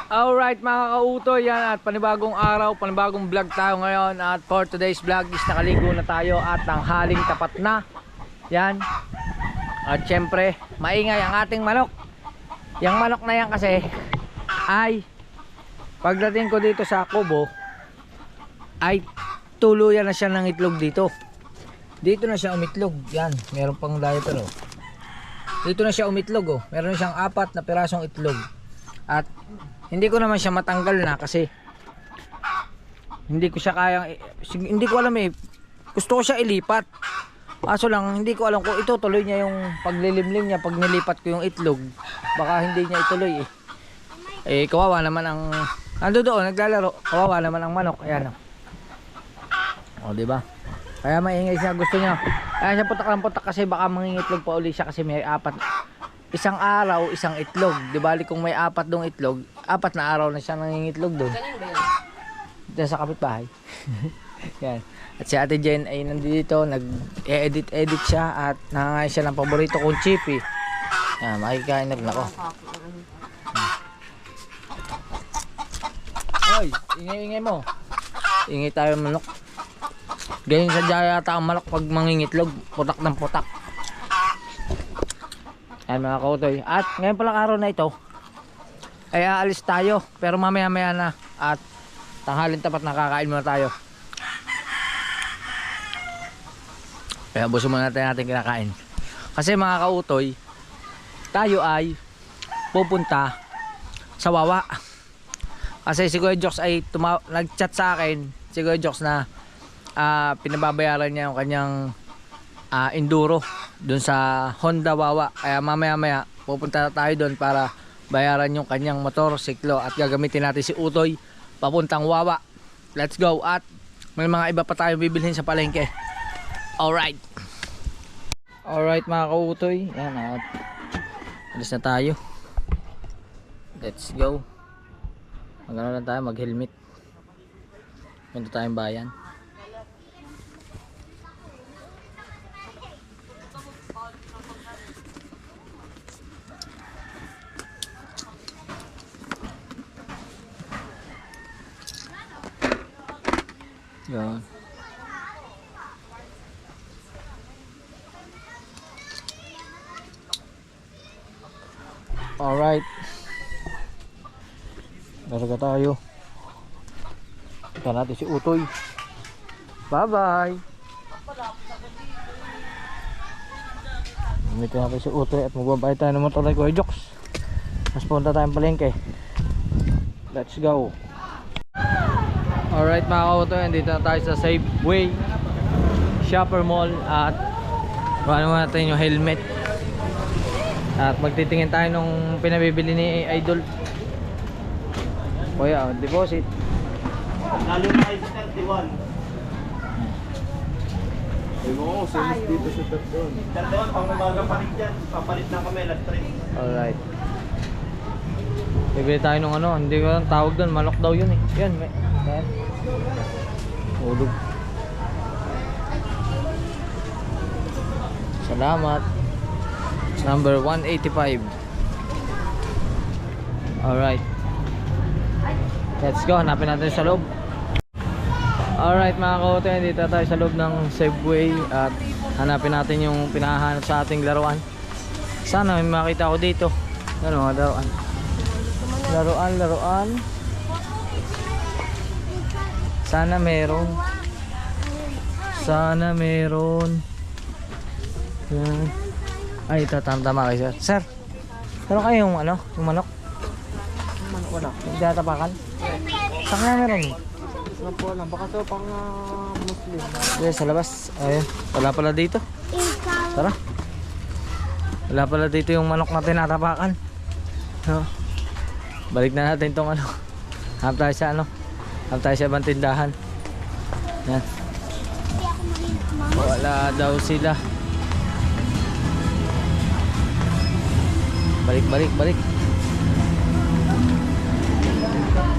Alright mga kautoy, yan at panibagong araw, panibagong vlog tayo ngayon. At for today's vlog is nakaligo na tayo at tanghaling tapat na. Yan. At syempre, maingay ang ating manok. Yang manok na yan kasi ay pagdating ko dito sa kubo ay tuluyan na siya ng itlog dito. Dito na siya umitlog. Yan, meron pang diaper oh. Dito na siya umitlog oh. Meron siyang 4 na pirasong itlog. At hindi ko naman siya matanggal na kasi hindi ko siya kayang, hindi ko alam eh. Gusto ko siya ilipat. Kaso lang hindi ko alam kung itutuloy niya yung paglilimlim niya pag nilipat ko yung itlog. Baka hindi niya ituloy eh. Eh kawawa naman ang ando doon naglalaro. Kawawa naman ang manok. Ayan oh. O di ba? Kaya maingay siya, gusto niya. Kaya siya putak lang putak kasi baka mangingitlog pa uli siya kasi may 4. Isang araw, isang itlog. Di bali kung may 4 dong itlog, 4 na araw na siya nangingitlog doon. Dito sa kapitbahay. Yan. At si Ate Jen ay nandito, nag-edit siya at nangangain siya ng paborito kong chippy. Yan, makikain na rin ako. Hoy, ingay-ingay mo. Ingay tayo manok. Ganyan sadya yata ang manok pag mangingitlog. Putak ng putak. Ayan mga kautoy. At ngayon palang araw na ito ay aalis tayo. Pero mamaya maya na. At tanghalin tapat nakakain muna tayo. Kaya buso muna natin kinakain. Kasi mga kautoy, tayo ay pupunta sa Wawa. Kasi si Kuya Joks ay nag-chat sa akin. Si Kuya Joks na pinababayaran niya yung kanyang enduro doon sa Honda Wawa. Kaya mamaya maya pupunta tayo doon para bayaran yung kanyang motor, siklo at gagamitin natin si Utoy papuntang Wawa. Let's go. At may mga iba pa tayo bibilhin sa palengke. Alright mga kautoy. Yan at alis na tayo. Let's go. Magano lang tayo, mag helmet. Punta tayong bayan. Yan. Alright. Daraga tayo. Ito natin si Utoy. Bye bye. Dito natin si Utoy at magbabay tayo ng motor na Kuya Joks. Mas punta tayong palengke. Let's go. Alright mga kautoy, dito na tayo sa Safeway Shopper Mall at kuhanin natin yung helmet at magtitingin tayo nung pinabibili ni Idol. Kuya, deposit lalo na ay 31. Ay mo, sales dito sa 31. Pang umaga palit yan, papalit na kami last train. Alright. Bibili tayo nung ano, hindi ko lang tawag doon, manok daw yun eh. Yan, may yan. Ulog. Salamat. Number 185. Alright. Let's go, hanapin natin sa loob. Alright mga kautoy, dito tayo sa loob ng Safeway at hanapin natin yung pinahanap sa ating laruan. Sana may makita ko dito. Ano mga laruan? Laruan. Sana meron. Yan. Ay, ito tama kayo sir. Sir, meron kayo yung ano? Yung manok? Yung manok wala. Hindi natapakan? Saan kaya meron? Wala po lang, baka ito pang Muslim. Yes, sa labas. Ayun, wala pala dito. Tara. Wala pala dito yung manok na tinatapakan. No. Balik na natin tong ano. Hanap tayo sa ano. Hanap tayo sa ibang tindahan. Yan. Wala daw sila. Balik.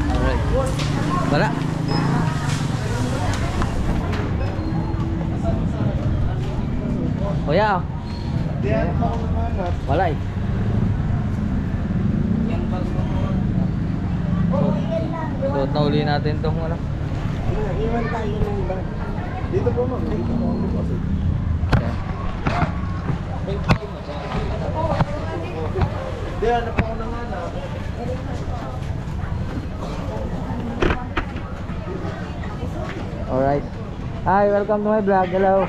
Alright. Wala. Kuya. Wala eh. Load na uli natin itong ano. Iwan tayo ng bag. Dito po ma'am. Dito po ang deposit. Yan. Hindi, ano po ako nang ano. Alright. Hi, welcome to my vlog. Hello.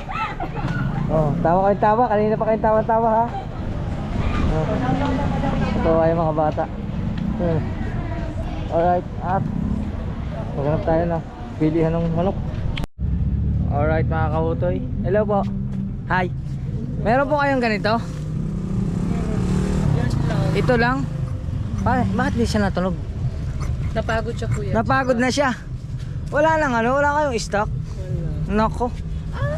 Oh, tawa kayong tawa. Kanina pa kayong tawa-tawa ha. Oh. Ito ay mga bata. Alright, at maghanap tayo na pilihan ng manok. Alright mga kahutoy. Hello po. Hi. Meron po kayong ganito? Ito lang? Bakit di siya natunog? Napagod siya kuya. Napagod na siya. Wala lang ano, wala kayong stock. Nako.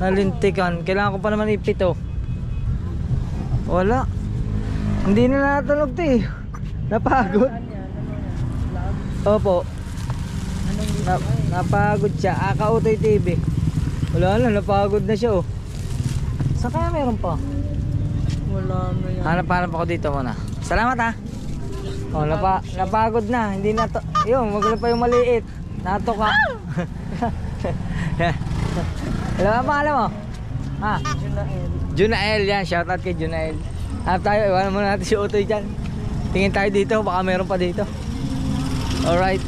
Nalintikan. Kailangan ko pa naman ipito. Wala. Hindi na natunog 'to eh. Napagod. Opo. Napagod siya. Kautoy TV. Wala na, napagod na siya oh. Saan kaya meron pa? Wala na yan. Hanap ako dito muna. Salamat ha. Oh, napagod na. Hindi na to. Yun, wag na pa yung maliit. Nato ka. Alam mo ba alam mo? Ha? Junael yan. Shoutout kay Junael. Hanap tayo. Iwanan muna natin si Utoy dyan. Tingin tayo dito. Baka meron pa dito. Alright.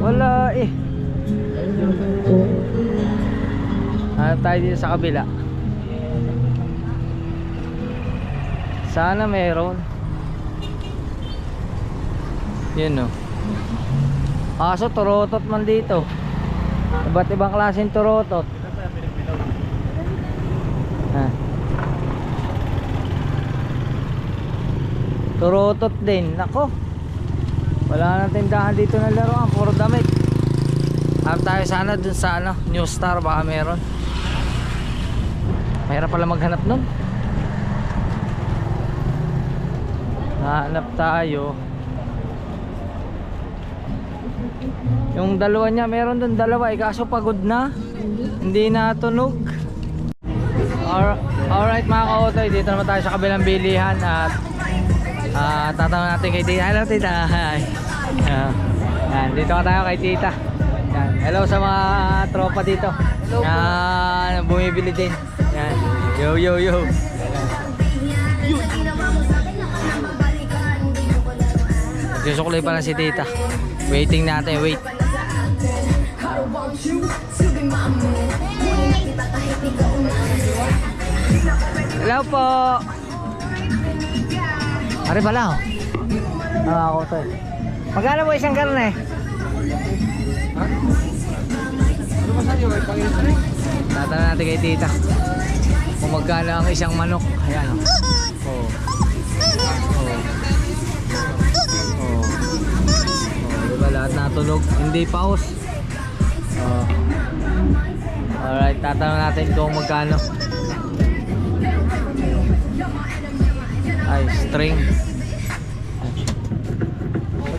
Wala eh. Hanap tayo dito sa kabila. Sana meron. Yun o. Kaso turotot man dito. Iba't ibang klaseng turotot. Ha. Turotot din. Nako. Wala nang tindahan dito na laruan. Puro damit. Hanap tayo sana dun sa ano, New Star. Baka meron. Mahirap pala maghanap nun. Hanap tayo. Yung dalawa niya, meron dun dalawa. Kaso pagod na. Hindi natunog. Alright mga ka-otoy. Dito naman tayo sa kabilang bilihan. At tatanong natin kay Tita. Hello Tita. Hi. Yan, dito ka tayo kay Tita. Yan. Hello sa mga tropa dito. Yan, bumibili din. Yan. Yo yo yo. Susuklay pa lang si Tita. Waiting natin, wait. Hello po. Ari pala oh. Ako to. Magkano po isang karne? Tatanong natin kay Tita kung magkano ang isang manok. Ayan oh. Diba lahat natunog? Hindi paus. Alright, tatanong natin kung magkano. Ay, string.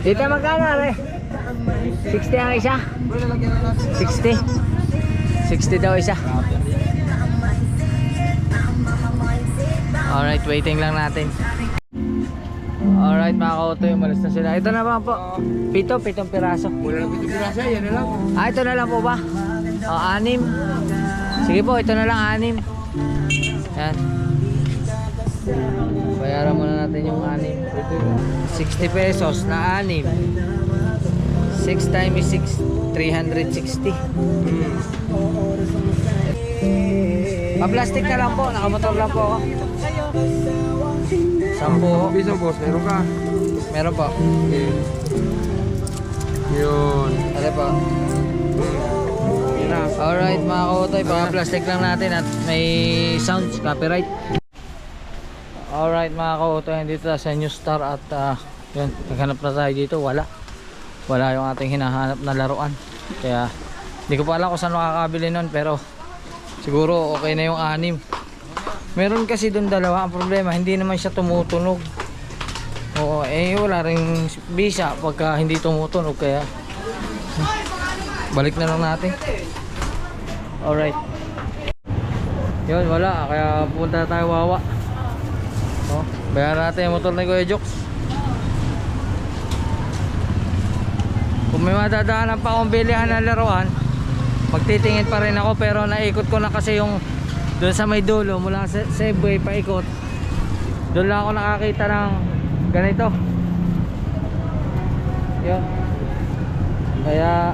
Tita, magkano re? 60 ang isa? 60? 60 daw isa. Alright, waiting lang natin. Alright mga ka-otoy, umalis na sila. Ito na ba po? Pitong piraso. Wala na 7 piraso, yan na lang. Ito na lang po ba? O, 6. Sige po, ito na lang 6. Yan. Bayaran muna natin yung 6. 60 pesos na 6. 6 times 6, 360. Pa-plastic na lang po, nakamotor lang po ako. 10. Piso boss, meron ka? Meron po. Yun. Ano po? Yun na. Alright mga ka-otoy, pa-plastic lang natin at may sounds, copyright. Alright mga ka-otoy, dito sa New Star at yun, naghanap na tayo dito, wala yung ating hinahanap na laruan. Kaya hindi ko pa alam kung saan makakabili nun, pero siguro okay na yung 6. Meron kasi doon dalawa. Ang problema, hindi naman siya tumutunog. Oo, wala ring bisa pagka hindi tumutunog. Kaya balik na lang natin. Alright. Yun, wala. Kaya punta tayo Wawa. Bayaran natin yung motor ni Kuya Jokes. Kung may madadaanan pa akong bilihan na laruan, magtitingin pa rin ako, pero naikot ko na kasi yung doon sa may dulo mula sa Cebuay paikot. Doon lang ako nakakita ng ganito. Yun. Kaya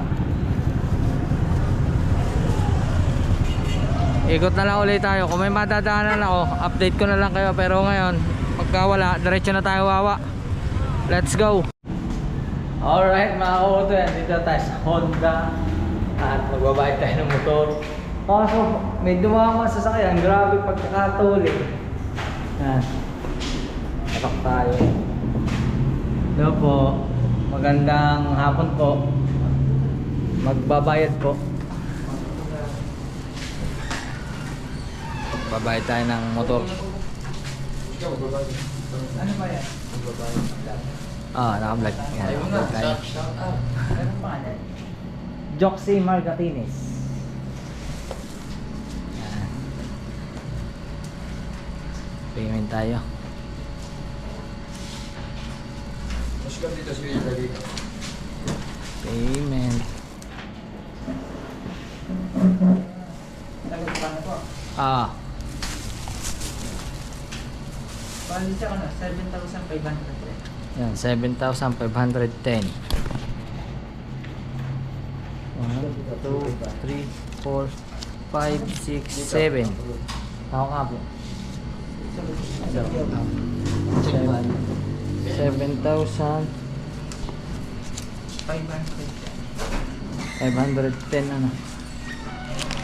ikot na lang ulit tayo. Kung may madadaanan ako, update ko na lang kayo. Pero ngayon, pagka wala, diretso na tayo wawa. Let's go. Alright mga kauto, dito tayo sa Honda at magbabayad tayo ng motor. Kaso may dumama sa sasakyan, grabe pagkakatuli. Yan, tapak tayo. Hello po, magandang hapon po. Magbabayad po. Babayad tayo ng motor. Ano ba yan? Naka-vlog. Vlog tayo. Joxy Margatines. Payment tayo. Payment. Bali siya 7,500. Yan, 7,510. 1, 2, 3, 4, 5, 6, 7. Ako nga po. 7,510 ano?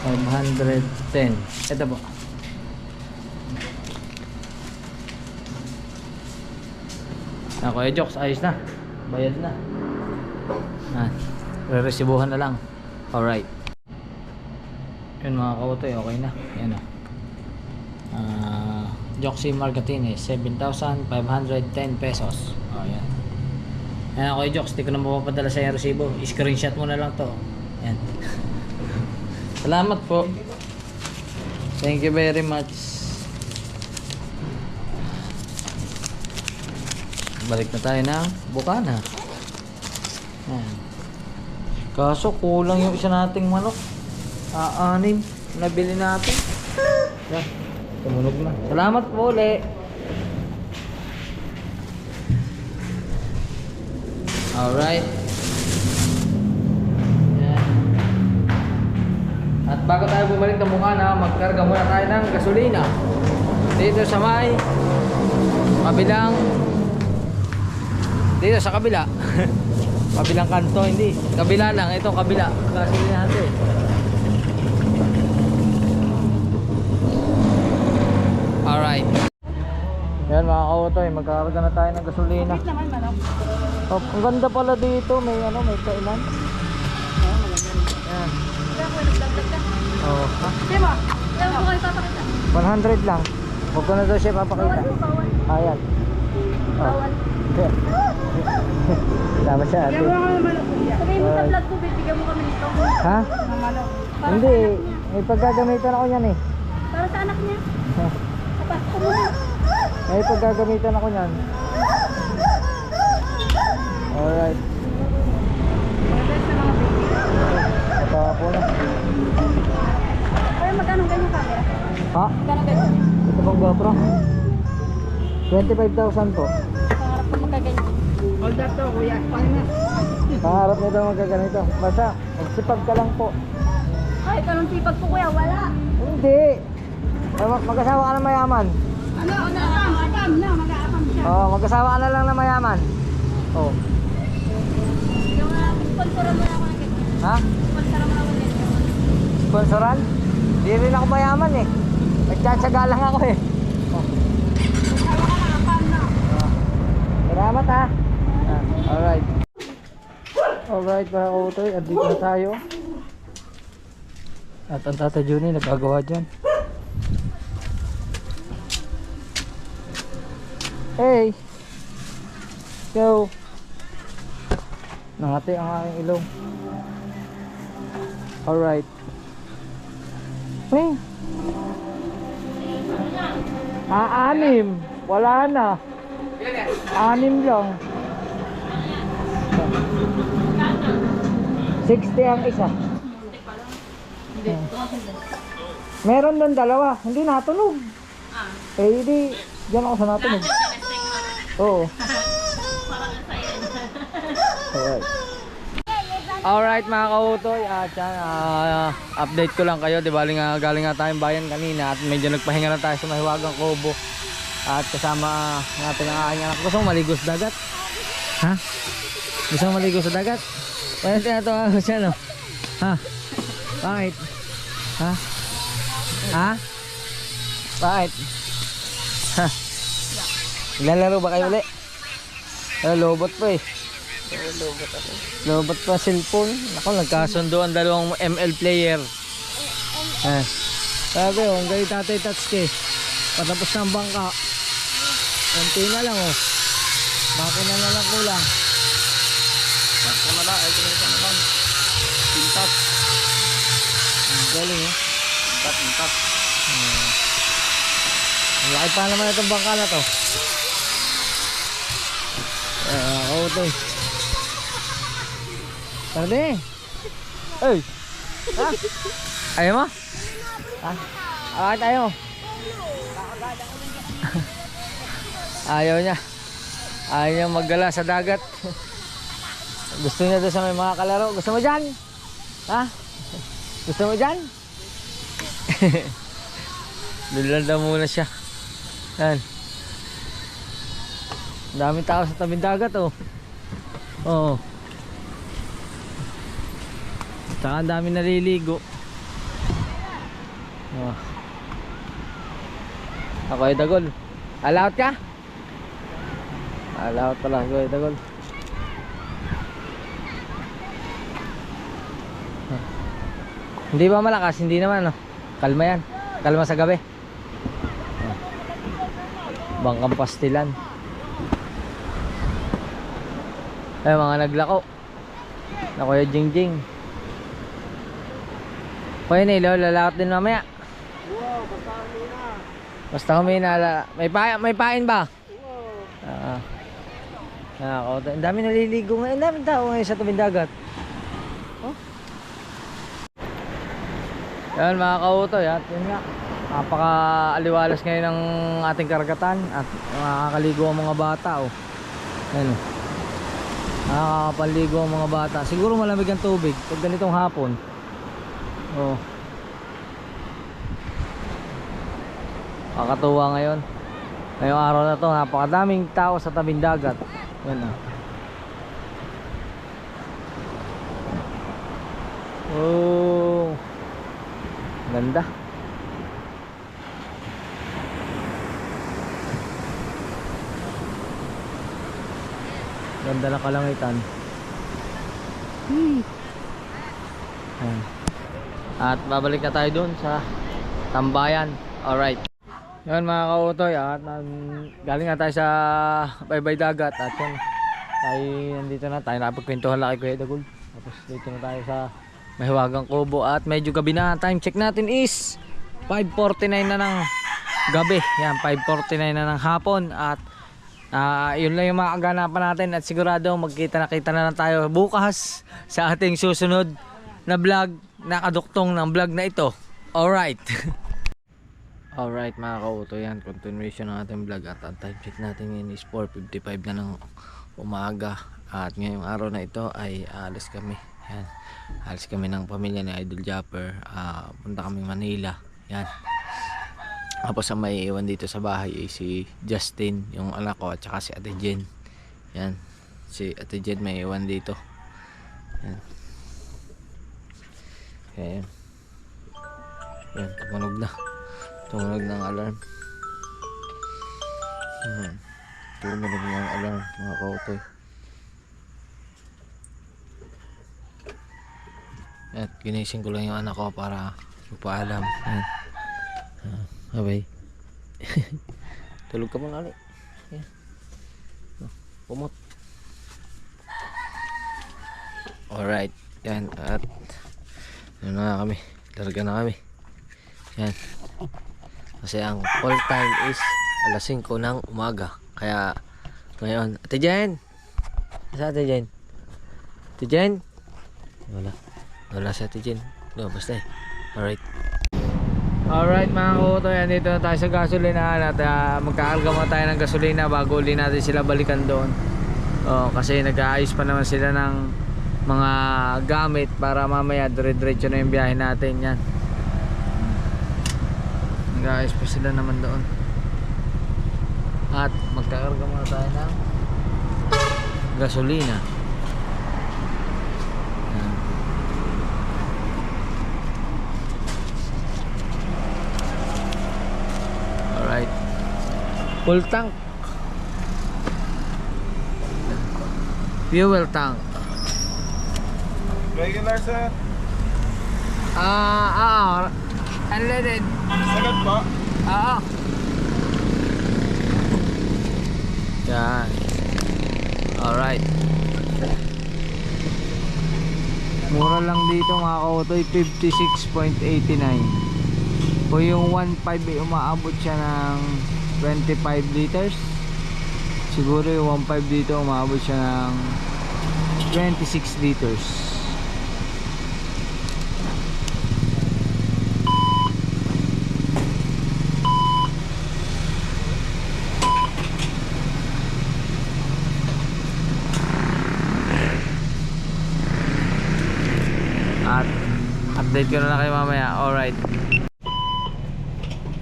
510. Ito po. Ako Jokes, ayos na. Bayad na. Re-resibuhan na lang. Alright. Yun mga kautoy, okay na. Yan o. Joxy Margatines, 7,510 pesos. Yan. Yan ako Jokes, di ko na mapapadala sa yung resibo. I-screenshot mo na lang to. Yan. Salamat po. Thank you very much. Balik na tayo ng Bukana. Yan. Kaso kulang yung isa nating manok. Aanim. Nabili natin. Yan. Tumunog na. Salamat po ulit. Alright. Yan. At bago tayo bumalik ng Bukana, magkarga muna tayo ng gasolina. Dito sa may kabilang, dito sa kabila. Kabilang kanto, hindi. Kabila lang, ito kabila. Gasolina natin. Alright. Yan mga kautoy, magkakarga na tayo ng gasolina. Oh, ang ganda pala dito, may ano, may kainan. Yan. Oh, ha? 100 lang. Huwag ko na daw siya papakita. Ayan. Oh. Tama siya ate. Sabihin mo sa vlog ko, bibigyan mo kami nito. Ha? Hindi, may paggagamitan ako yan eh. Para sa anak niya. Ha? Tapas ko muna. May paggagamitan ako yan. Alright. Matawa po na. Pero magkano ganyan camera? Ha? Magkano ganyan? Ito pang GoPro? 25,000 po. Pangarap ko magkaganyan. Hold up to, kuya. Paano na? Pangarap nito magkaganito. Basta, magsipag ka lang po. Ay, anong sipag ko kuya? Wala. Hindi. Mag-asawa ka na mayaman. Ano? Apam na. Mag-aapam siya. Oo, mag-asawa ka na lang na mayaman. Oo. Yung sponsoran mo na ako ng ganyan. Ha? Sponsoran mo na ako ng ganyan. Sponsoran? Hindi rin ako mayaman eh. Nagtsatsaga lang ako eh. Oh. Awa ka na, apam na. Salamat ha. Alright. Alright mga kautoy, andito na tayo. At ang Tata Juni nagagawa dyan. Hey! Yo! Nangati ang aking ilong. Alright. Hey! Anim! Wala na! 6 lang. 60 ang isa. Hindi. Meron doon dalawa, hindi natunog. Eh, hindi. Diyan ako sa natunog. Oo. Alright. Alright mga kautoy, at yan, update ko lang kayo, di ba galing nga tayong bayan kanina at medyo nagpahinga na tayo sa Mahiwagang Kubo at kasama natin ang aking anak. Gusto mo maligo sa dagat? Ha? Gusto mo maligo sa dagat? Pwede tinatawa ko siya, no? Ha? Bakit? Ha? Ha? Bakit? Ha? Naglalaro ba kayo ulit? Lobot pa eh. Lobot pa cellphone. Ako, nagkasundo ang dalawang ML player. Sabi oh, ang galing Tatay Tatsuki. Patapos ng bangka. Konti na lang oh. Makina na lang kulang. Ako na lang, ay kumita na lang. Pintas. Ang galing oh. Pintas. Ang laki pa naman itong bangka na to. Kautoy. Pwede. Ay. Ha? Ayaw mo? Ha? Bakit ayaw mo? Ayaw niya. Ayaw niya maggala sa dagat. Gusto niya doon sa may mga kalaro. Gusto mo dyan? Ha? Gusto mo dyan? Doon muna siya. Yan. Ang daming tao sa tabing dagat oh. Oo. Saka ang dami naliligo. Oh. Ako ay Dagol. Allowed ka? Allowed pala ako ay Dagol. Hindi ba malakas? Hindi naman no? Kalma yan. Kalma sa gabi. Bangkang pastilan. Ay mga naglako. Na Kuya Jingjing. Kuya Nilo, lalakot din mamaya. Basta humina. May pain ba? Ang dami naliligo ngayon. Ang dami tao ngayon sa tabing dagat. Oh. Yan mga kautoy. At yun nga. Napaka-aliwalas ngayon ng ating karagatan. At makakaligo ang mga bata. Oh. Yan oh. Nakakapaligo ang mga bata. Siguro malamig ang tubig pag ganitong hapon. Oh. Kakatuwa ngayon. Ngayong araw na to, napakadaming tao sa tabing dagat. Yan ah. Oh. Ganda. Ganda na kalangitan. Ayan. At babalik na tayo dun sa tambayan. Alright. Yan mga kautoy. At galing na tayo sa baybay dagat. At yan, tayo nandito na. Tayo nakapagkwentuhan lang kay Kuya Dagol. Tapos dito na tayo sa Mahiwagang Kubo. At medyo gabi na. Time check natin is 5:49 na ng gabi. Yan, 5:49 na ng hapon. At yun lang yung mga kaganapan natin. At sigurado magkita na lang tayo bukas sa ating susunod na vlog, nakaduktong ng vlog na ito. Alright. Alright mga kauto, yan continuation ng ating vlog. At ang time check natin ngayon is 4:55 na ng umaga. At ngayong araw na ito ay alis kami. Yan, alis kami ng pamilya ni Idol Japper. Punta kami Manila. Yan. Tapos ang may iwan dito sa bahay ay si Justin, yung anak ko, at saka si Ate Jen. Yan, si Ate Jen may iwan dito. Yan. Okay. Yan, tumunog na. Tumunog ng alarm. Tumunog ng alarm mga kautoy. At ginising ko lang yung anak ko para magpaalam. Yan. Abay. Tulog ka muna ulit. Yan. Pumot. Alright. Yan. At yun na kami. Larga na kami. Yan. Kasi ang call time is alas 5 ng umaga. Kaya ngayon, Ate Jen. Asa Ate Jen? Ate Jen? Wala si Ate Jen. No, basta eh. Alright mga kautoy, andito na tayo sa gasolinahan at magkakarga muna tayo ng gasolina bago uli natin sila balikan doon. Kasi nag-aayos pa naman sila ng mga gamit para mamaya dire-diretso na yung biyahe natin. Yan, nag-aayos pa sila naman doon. At magkakarga muna tayo ng gasolina. Yan. Alright, full tank, fuel tank. Regular sir. Unleaded. Sagad po. Yan. Alright. Mura lang dito mga kautoy, 56.89. Kung yung 1.5 umaabot siya ng 25 liters, siguro yung 1.5 dito umaabot siya ng 26 liters. At update ko na lang kayo mamaya. Alright.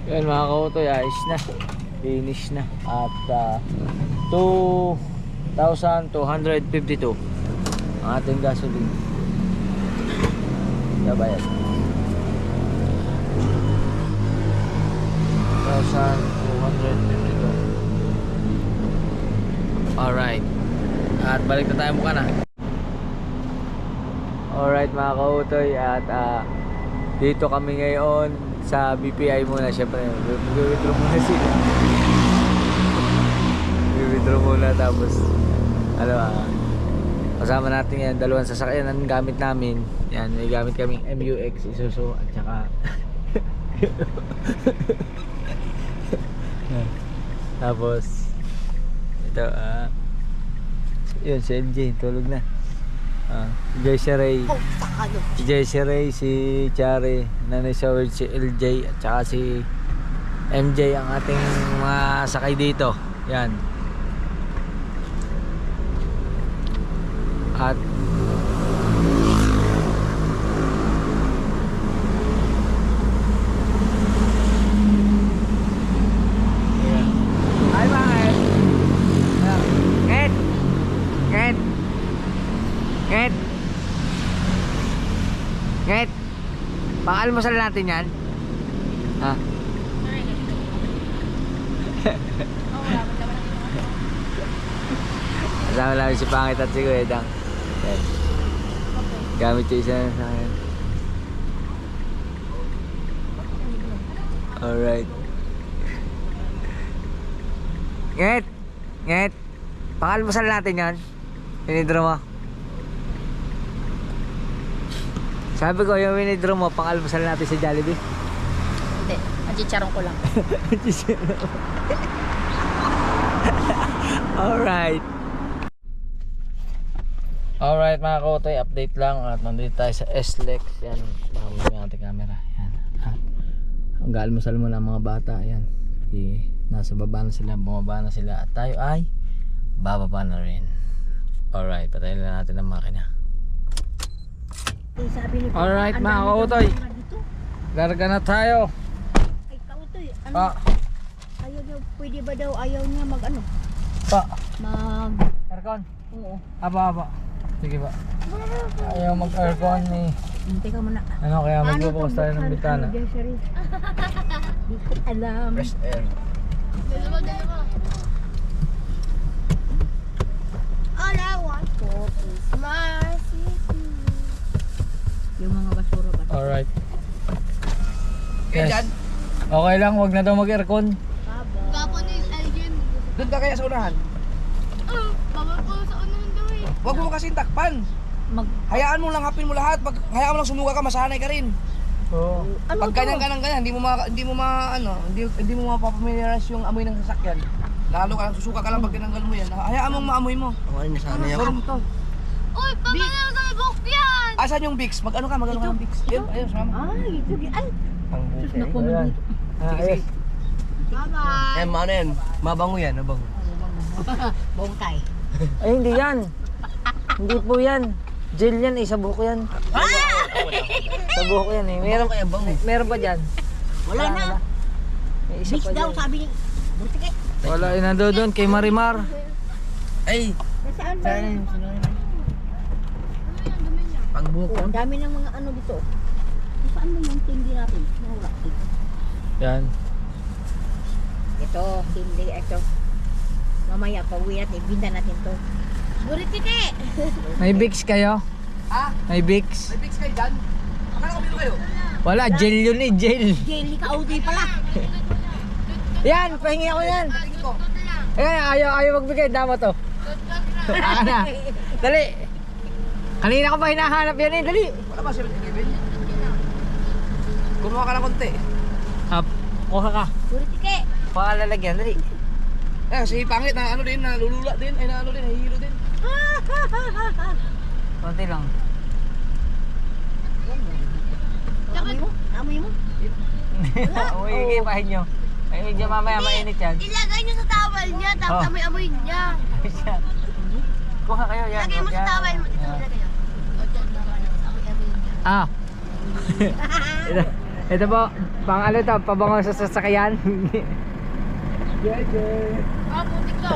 Yan mga kautoy, ayos na, finish na. At 2,252 ang ating gasoline. Bayad 2,252. Alright. At balik na tayo mukha na. Alright mga kautoy, at dito kami ngayon sa BPI muna. Syempre mag-withdraw muna sila. Mag-withdraw muna, tapos kasama natin yan, dalawang sasakyan ang gamit namin. Yan, may gamit kaming MUX Isuzu at saka tapos ito yun si LJ tulog na. Jesse Ray, si Chari, Nanay Saward, si LJ at saka si MJ ang ating mga sakay dito. Yan. At ay bakit? Nget, pang-almusal natin yan. Ha? Kasama namin si Pangit at si Kuya Dang. Gamit yung isa sa akin. Alright. Nget, pang-almusal natin yan. Winidro mo. Sabi ko, yung winidro mo, pang-almusal natin sa Jollibee. Hindi, machicharon ko lang. Alright. Alright mga kautoy, update lang. At nandito tayo sa SLEX. Yan, bago yung ating camera. Yan. Mag-almusal mo na mga bata. Yan. Nasa baba na sila, bumaba na sila. At tayo ay bababa na rin. Alright, patayin na natin ang makina. Alright mga kautoy, larga na tayo. Ay, kautoy, ano? Ayaw niya, pwede ba daw ayaw niya mag-ano? Aircon? Oo. Aba. Sige ba? Ayaw mag-aircon ni Hintay ka muna. ano, kaya magbubukas tayo ng bitana. Di ko alam. Fresh air. Dalawa. All I want for is my city. Yung mga basura ba? Alright. Yes. Okay lang, wag na daw mag-aircon. Gapo ni Aljen. Doon ka kaya sa unahan. Bawal ko sa unahan daw eh. Huwag mo kasing takpan. Hayaan mo lang, hapin mo lahat. Pag hayaan mo lang sumuka ka, masanay ka rin. Oo. Pag ganyan, hindi mo mapapamiliarize yung amoy ng sasakyan. Lalo ka lang, susuka ka lang pag tinanggal mo yan. Hayaan mong maamoy mo. Okay, nasanay ako. Meron to. Uy, pamaya ka buhok yan! Asan yung Bix? Mag-ano ka ng Bix? Ayun, sumama. Ay, ito. Ay, Ang sus, bukay. naku, Ayan. Sige, Ayos. sige. Bye-bye! Ano yan? Mabango yan, mabango. bongkay. Ay, hindi yan. Hindi po yan. Gel yan eh, sa buhok yan. Sa buhok yan eh. Meron, Kaya bango. meron pa dyan. Wala na. May isa Mix pa daw, dyan. sabi ni Butike. Wala, inando doon kay Marimar. Ay, Nasaan ba? pangbuhok ko. Oh, ang dami ng mga ano dito. Saan mo yung tindi natin? Nawala. Yan. Ito, tindi. Ito. Mamaya, pauwi natin. Ibinda natin to. Buritike! May Vicks kayo? Ha? May Vicks? May Bix kayo dyan? Akala ko dito kayo. Wala, gel yun eh, gel. Jelly ka, Audi pala. Yan, pahingi ako yan. Tingin ko. Ayan, ayaw magbigay. Dama to. Ana. Dali. Kanina ko pa hinahanap yan eh. Dali. Wala ba si Kevin? Kumuha ka ng konti. Up. Kuha ka. Buritike. Paalalagyan. Dali. Eh, si Pangit na ano din, nalulula din, ay na ano din, nahihilo din. Konti lang. Amoy mo? Amoy mo? Uy, ipahin nyo. Ay, medyo mamaya mainit yan. Ilagay niyo sa towel niya, tapos Oh. amoy-amoy niya. Kuha kayo yan. Lagay mo sa Yan. towel mo. Dito mo lagay. O, dyan naman. Amoy-amoy niya. Ah. ito po, pang ano to, pabango sa sasakyan. Ah, putik ko.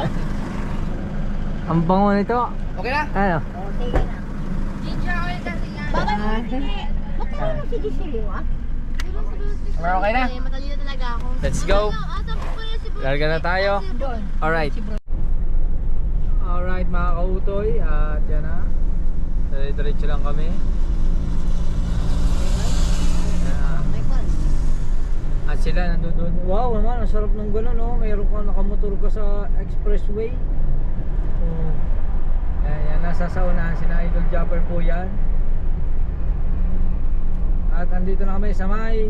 Ang bango nito. Okay na? Ano? O, sige na. Ginger oil kasi yan. Bakit Buritike? Ba't ka naman si Giselle, ha? Okay na? Matalino talaga ako. Let's go. Asa po kaya si Bruce? Larga na tayo. Doon. Alright. Alright mga kautoy. At yan na. Diretso lang kami. May call. At sila nandun. Wow naman, ang sarap ng gano'n, no? Mayroon ka nakamotor ka sa expressway. Oh. Yan, nasa saunahan sina Idol Jumper po yan. At andito na kami sa may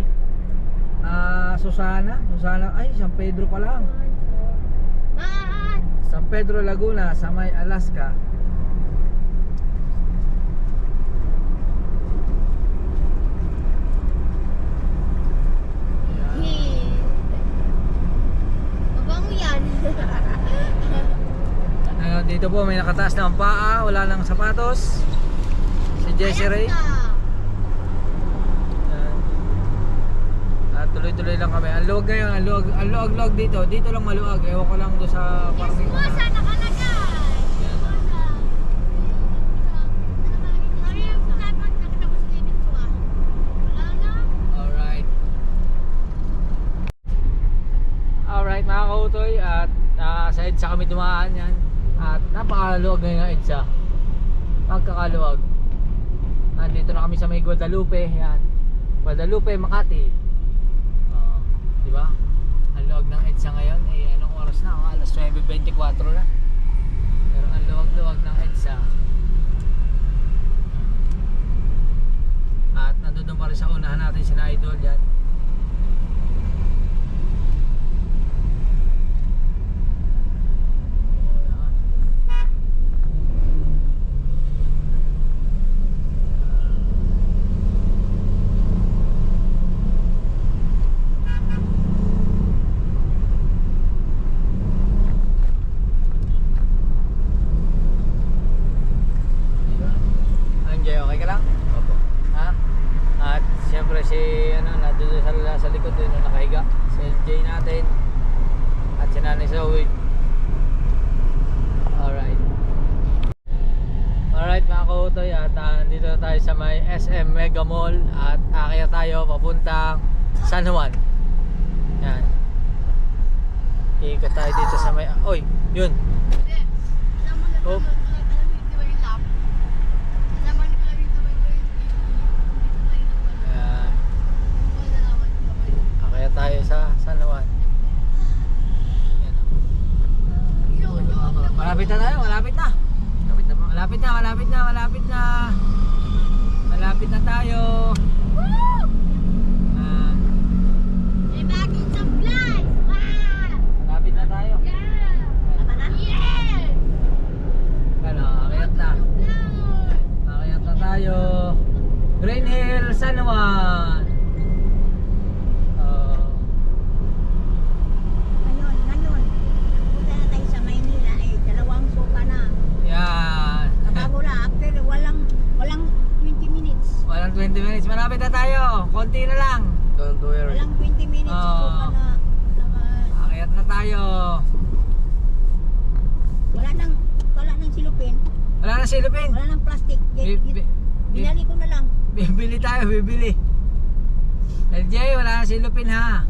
Susana. Ay, San Pedro pa lang. Ah, San Pedro Laguna sa may Alaska. mabango yan. Dito po may nakataas na ang paa, wala nang sapatos. Si Jessie Ray. Yan. At tuloy-tuloy lang kami. Ang luwag ngayon, ang luwag dito. Dito lang maluwag. Ewan ko lang doon sa parking lot. Sana ka na guys. Alright. Alright mga kautoy. At sa EDSA kami dumaan yan. At napakaluwag ngayon ng EDSA. Pagkakaluwag. Nandito na kami sa may Guadalupe. Yan. Guadalupe, Makati. Diba? Ang luwag ng EDSA ngayon. Anong oras na? Alas 9:24 na. Pero ang luwag-luwag ng EDSA. At nandun pa rin sa unahan natin si Idol yan. Anjay, okay ka lang? Opo. Ha? At siyempre si nandun sa likod doon yung nakahiga. Si LJ natin. At si Nanay Zoe. Alright. Alright mga kautoy. At nandito na tayo sa may SM Mega Mall. At akaya tayo papuntang San Juan. Yan. Ikot tayo dito sa may... Oy! Yun! Oh. Ayan. Akaya tayo sa San Juan. Yan. Malapit na tayo, malapit na. Malapit na, malapit na, malapit na. Malapit na tayo. Ah, malapit na tayo. Ano, akayat na. Akayat na tayo. 20 minutes. Malapit na tayo. Konti na lang. Don't worry. Walang 20 minutes Oo. ko pa na naman. Akyat na tayo. Wala nang silupin. Wala na silupin. Wala nang plastic. Binali ko na lang. Bibili tayo, bibili. LJ, wala na silupin ha.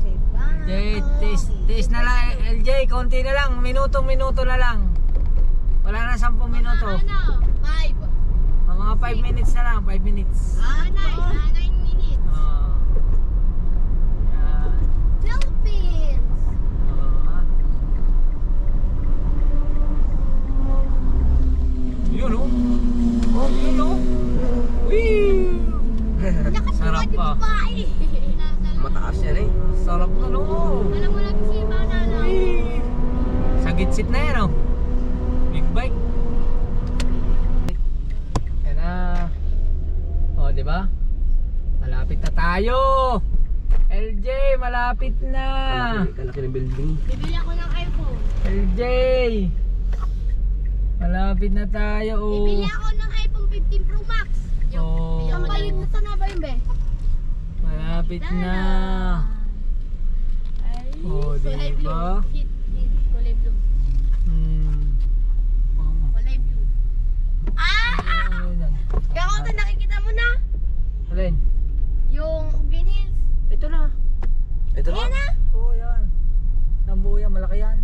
Say bye. LJ, tiis na lang. LJ, konti na lang. Minuto na lang. Wala na 10 minuto. Ano? 5. Mga 5 minutes na lang, 5 minutes. 9 minutes. Yan. Philippines. Ah. Yun o. Oh, yun o. Wee! Sarap pa. Bye. Mataas yan eh. Sarap na no. Alam mo lang si banana. Wee! Sa gitsit na yan o. Big bike. Yan na. O, diba? Malapit na tayo. LJ, malapit na. Kalaki ng building. Bibili ako ng iPhone. LJ. Malapit na tayo. Oh. Bibili ako ng iPhone 15 Pro Max. Oh. Ang bayad na sana ba yun, be? Malapit na. Ay, Oh, kulay diba? blue. Kulay blue. Oh. Kulay blue. Ano yan? Kakota, nakikita mo na? Alin? Yung Guinness. Ito na. Ito na. Oh, yan. Nambuo yan, malaki yan.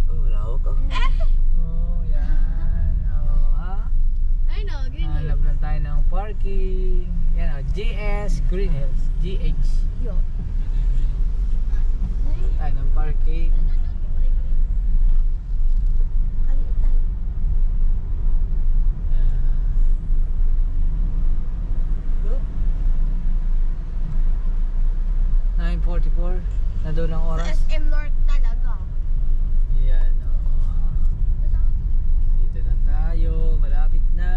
Oh, lawak ah. Oh, yan. Oh, ha? I know, Guinness. Hanap lang tayo ng parking. Yan o, GS Green Hills. GH. Yo. Tayo ng parking. Yan. 9:44 na doon ang Sa oras. SM North talaga. Yan o. Dito na tayo. Malapit na.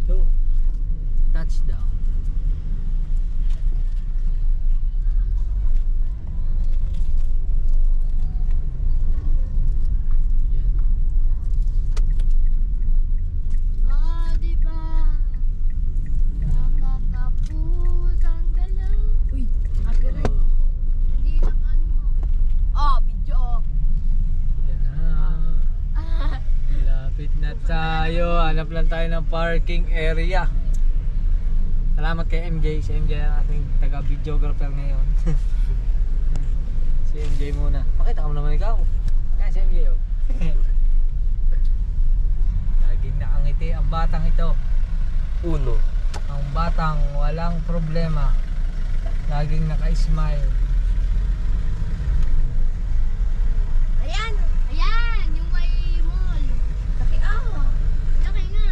So, touchdown. Yan o. Ah, diba? Nakakapus ang galaw. Uy, copyright. Oh, Hindi na ano. Oh, video. yan na. Malapit na tayo. Hanap lang tayo ng parking area. Salamat kay MJ. Si MJ ang ating taga-videographer ngayon. Si MJ muna. Pakita mo naman ikaw. Kaya si MJ oh. Laging nakangiti ang batang ito. Uno. Ang batang walang problema. Laging naka-smile. Ayan. Ayan. Yung may mall. Laki Laki nga.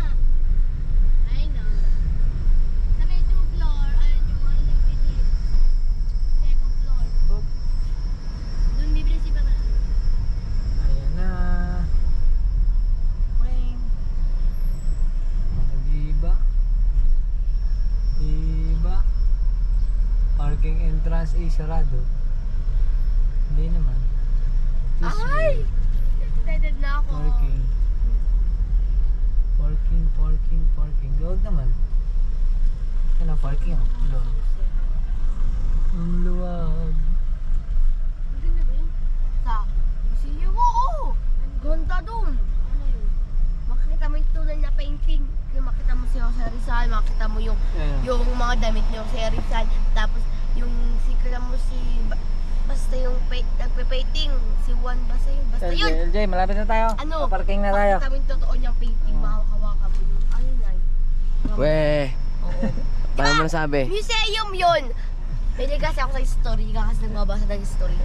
I know. Sa may 2 floor, ayun yung mga nagbibili. Second floor. Oh. Doon bibili si Papa. Ayan na. Wing. Diba? Diba? Parking entrance ay sarado. Hindi naman. This way. Excited na ako. Parking. Parking. Load naman. Ano parking? Load. Ang luwag. Ang ganda ba yun? Sa museum mo, oo. Ganda dun. Ano yun? Makita mo yung tunay na painting. Makita mo si Jose Rizal, makita mo yung Ayan. yung mga damit ni Jose Rizal. Tapos yung sikla mo si basta yung nagpe-painting si Juan, basta yun. Basta yun. LJ, malapit na tayo. Ano? Parking na tayo. Makita mo yung totoo niyang painting, mahawak-hawaka mo yung ano na yun. Weh. Paano mo nasabi? Museum yun! Pwede kasi ako sa history, kasi nagbabasa ng history.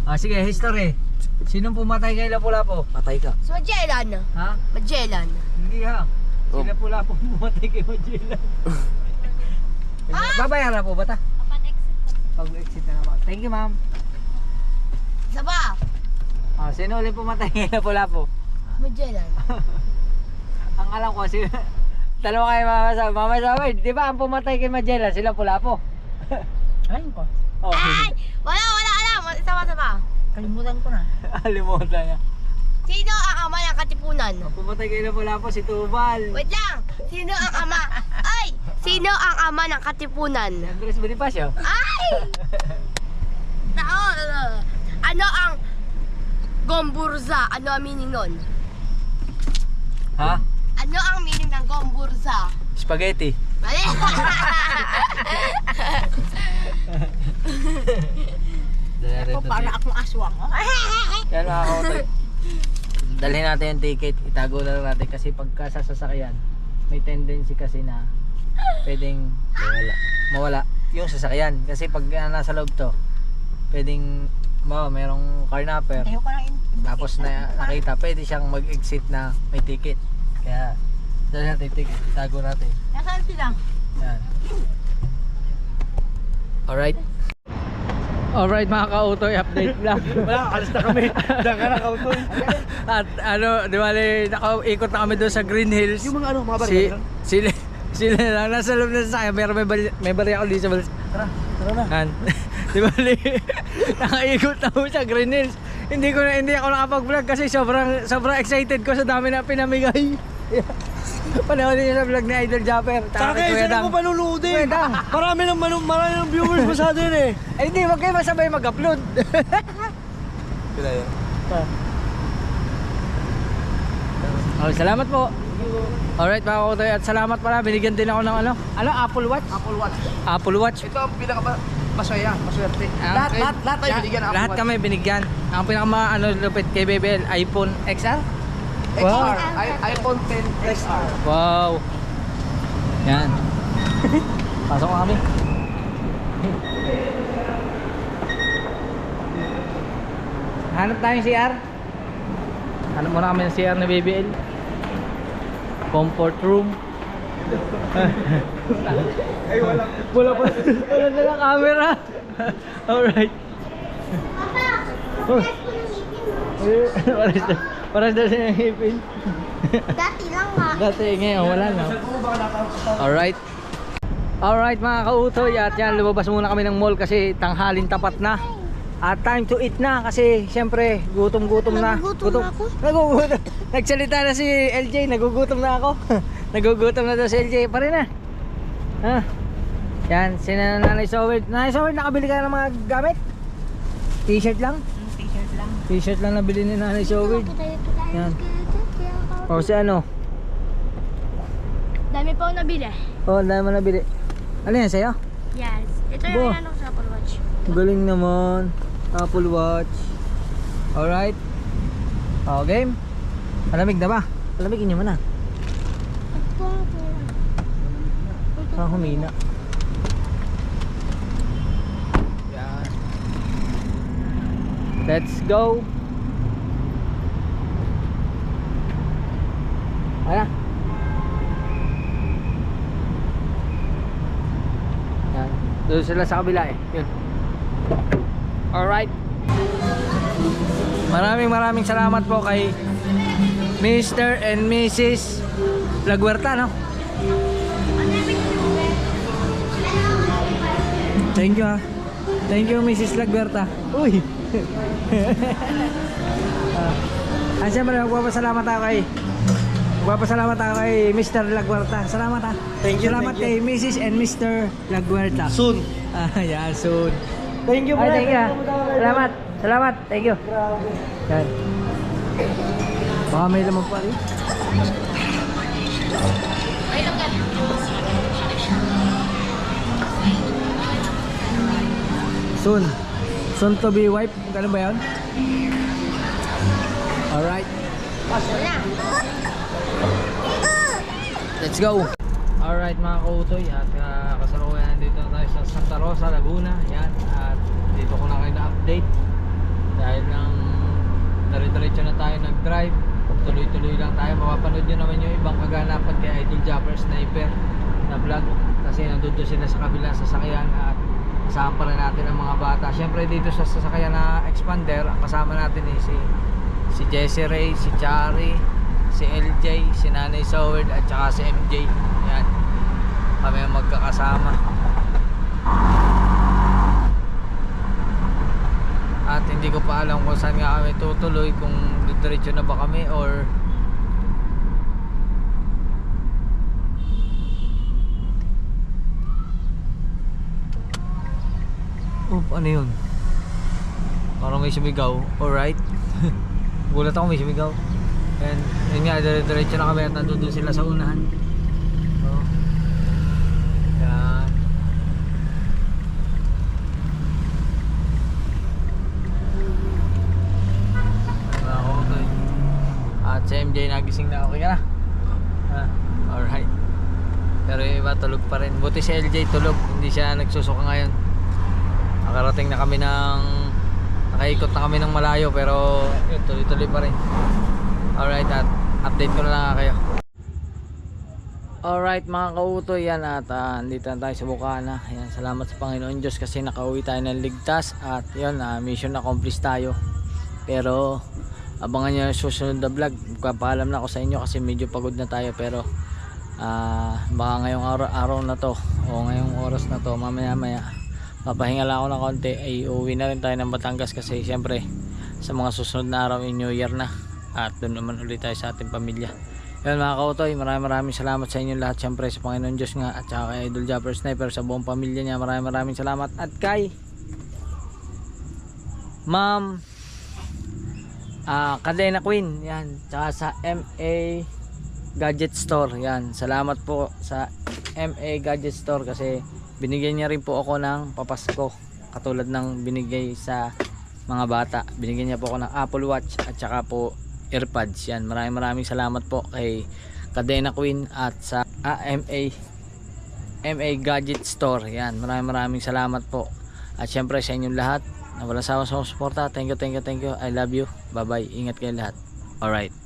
Ah, sige, history. Sinong pumatay kay Lapu-Lapu? Patay ka. Si Magellan. Ha? Magellan. Hindi ha. Oh. Si Lapu-Lapu pumatay kay Magellan. Babayaran po ba ta? Pag-exit na naman. Thank you, ma'am. Isa ba? Ah, sino ulit pumatay kay Lapu-Lapu? Magellan. Ang alam ko, si... Tanong kay Mama Sabay, di ba ang pumatay kay Magellan, si Lapu-Lapu? Ayun ko. Oh. Ay! Wala alam! Isa ba? Kalimutan ko na. Alimutan niya. Sino ang ama ng Katipunan? Pumatay kayo na pala po si Tubal. Wait lang. Sino ang ama? Ay! Sino ang ama ng Katipunan? Andres Bonifacio. Ay! Ano ang Gomburza? Ano ang meaning nun? Ha? Ano ang meaning ng Gomburza? Spaghetti. Mali! Para akong aswang. Oh. Yan mga kautoy. Dalhin natin yung ticket. Itago na lang natin kasi pagka sa sasakyan, may tendency kasi na pwedeng mawala yung sasakyan. Kasi pag nasa loob to, pwedeng merong carnapper. Tayo ko lang Tapos nakita, pwede siyang mag-exit na may ticket. Kaya, dalhin natin yung ticket. Itago natin. Nasaan sila? Yan. Alright. Alright mga kautoy, update lang. Wala, alis na kami. Diyan ka na, kautoy. At di bali, nakaikot na kami doon sa Green Hills. Yung mga mga baril. Sila lang, nasa loob na sasakyan, pero may bari ako dito sa balis. Tara na. Di bali, nakaikot na ako sa Green Hills. Hindi ako nakapag-vlog kasi sobrang excited ko sa dami na pinamigay. Panoodin niyo sa vlog ni Idol Japper. Sa akin, saan mo panunoodin? Marami ng viewers masyado yun eh. Ay hindi, wag kayo masabay mag-upload. Kila yun. Okay, salamat po. Alright mga kautoy, at salamat pala. Binigyan din ako ng Apple Watch? Apple Watch. Ito ang maswerte. Lahat tayo binigyan ng Lahat kami binigyan. Ang lupit kay BBL, iPhone XR? XR, iPhone 10 XR. Wow. Yan. Pasok na kami. Hanap tayong CR. Hanap muna kami ng CR na BBL. Comfort room. Ay, wala. Wala na lang camera. Alright. Paras na siya ng hipin. Dati lang ha. Dati ngayon wala na. Alright mga kautoy, at yan, lumabas muna kami ng mall kasi tanghalin tapat na. At time to eat na kasi siyempre gutom na. Nagugutom na ako? Nagugutom. Nagsalita na si LJ, nagugutom na ako. Nagugutom na daw si LJ, pare na. Ha? Yan, sina Nanay Soward. Nanay Soward, nakabili ka ng mga gamit? T-shirt lang? T-shirt lang. T-shirt lang nabili ni Nanay Soward. Yan. O si ano? Dami pa ako nabili. Oh, dahil mo nabili. Ano yan sa'yo? Yes. Ito Bo. yung inanong sa Apple Watch. Galing naman. Apple Watch. Alright. O, game. Palamig na ba? Palamigin nyo muna. Saan humina? Yan. Let's go. Ayan. Yan. Doon sila sa kabila eh. Yun. Alright. Maraming salamat po kay Mr. and Mrs. Lagwerta, no? Thank you ha. Thank you Mrs. Lagwerta. Uy. Siyempre magpapasalamat ako kay Mr. Lagwerta. Salamat ha. Salamat kay Mrs. and Mr. Lagwerta. Soon. Yeah, soon. Thank you, Thank you. Salamat. Thank you. Yan. Baka may laman pa rin. Soon to be wife. Ganun ba yun? Alright. Let's go. Alright mga kautoy, at kasalukuyan nandito na tayo sa Santa Rosa, Laguna. Yan. At dito ko na kayo na-update dahil nang dire-diretso na tayo nag-drive. Tuloy-tuloy lang tayo. Mapapanood nyo naman yung ibang kaganapan kay Idol Japper Sniper na vlog kasi nandun sila sa kabilang sasakyan at kasama pa rin natin ang mga bata. Siyempre dito sa sasakyan na Expander, ang kasama natin si Jessie Ray, si Chari, si LJ, si Nanay Soward at saka si MJ. Yan, kami ang magkakasama. At hindi ko pa alam kung saan nga kami tutuloy, kung dire-diretso na ba kami or ano yun? Parang may sumigaw. Alright. Gulat ako may sumigaw. And yun nga, dire-diretso na kami at nandun sila sa unahan. So, yan. Wala ako ito eh. At si MJ nagising na. Okay ka na? Alright. Pero yung iba tulog pa rin. Buti si LJ tulog. Hindi siya nagsusuka ngayon. Nakarating na kami ng nakaikot na kami ng malayo pero yun, tuloy-tuloy pa rin. Alright, at update ko na lang kayo. Alright mga kautoy, yan at andito na tayo sa Bukana. Yan, salamat sa Panginoon Diyos kasi nakauwi tayo ng ligtas at yun, mission accomplished tayo. Pero abangan nyo yung susunod na vlog. Magpapaalam na ako sa inyo kasi medyo pagod na tayo pero baka ngayong araw na to o ngayong oras na to mamaya papahinga lang ako ng konti ay uuwi na rin tayo ng Batangas kasi syempre sa mga susunod na araw New Year na at doon naman ulit tayo sa ating pamilya. Yun mga kautoy, maraming salamat sa inyo lahat syempre sa Panginoon Diyos nga at saka kay Idol Japper Sniper sa buong pamilya niya. Maraming salamat at kay Ma'am Cadena Queen yan, tsaka sa MA Gadget Store yan. Salamat po sa MA Gadget Store kasi binigyan niya rin po ako ng papasko katulad ng binigay sa mga bata. Binigyan niya po ako ng Apple Watch at saka po AirPods yan. Maraming salamat po kay Cadena Queen at sa MA Gadget Store yan. Maraming salamat po at syempre sa inyong lahat na walang sawang suporta. Thank you. I love you. Bye bye. Ingat kayo lahat. Alright.